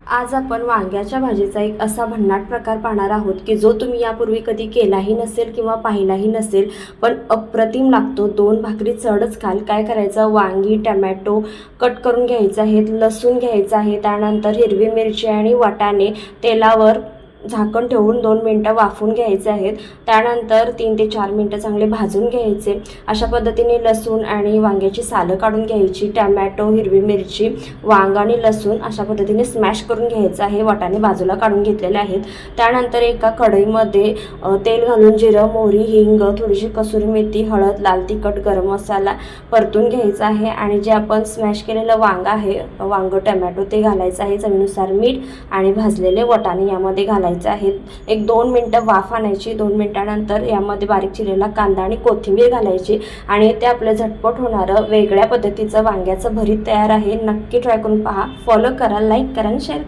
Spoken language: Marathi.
आज आपण वांग्याच्या भाजीचा एक असा भन्नाट प्रकार पाहणार आहोत की जो तुम्ही यापूर्वी कधी केलाही नसेल किंवा पाहिलाही नसेल, पण अप्रतिम लागतो। दोन भाकरी चढच खाल। काय करायचं, वांगी टमॅटो कट करून घ्यायचं आहे, लसूण घ्यायचं आहे, त्यानंतर हिरवी मिरची आणि वाटाणे तेलावर झाकण ठेवून 2 मिनिटं वाफवून घ्यायचे आहेत। त्यानंतर 3 ते 4 मिनिटं चांगले भाजून घ्यायचे। अशा पद्धतीने लसूण आणि वांग्याची सालं काढून घ्यायची। टमॅटो, हिरवी मिरची, वांग आणि लसूण अशा पद्धतीने स्मॅश करून घ्यायचं आहे। वाटाणे बाजूला काढून घेतलेले आहेत। त्यानंतर एका कढईमध्ये तेल घालून जिरं, मोहरी, हिंग, थोडीशी कसुरी मेथी, हळद, लाल तिखट, गरम मसाला परतून घ्यायचा आहे आणि जे आपण स्मॅश केलेलं वांग आहे, वांग टमॅटो ते घालायचं आहे। चवीनुसार मीठ आणि भाजलेले वाटाणे यामध्ये घालायचे आहेत। एक 2 मिनिटं वाफ आणायची। 2 मिनिटानंतर यामध्ये बारीक चिरलेला कांदा आणि कोथिंबीर घालायची आणि ते आपलं झटपट होणारं वेगळ्या पद्धतीचं वांग्याचं भरीत तयार आहे। नक्की ट्राय करून पहा, फॉलो करा, लाईक करा आणि शेअर करा।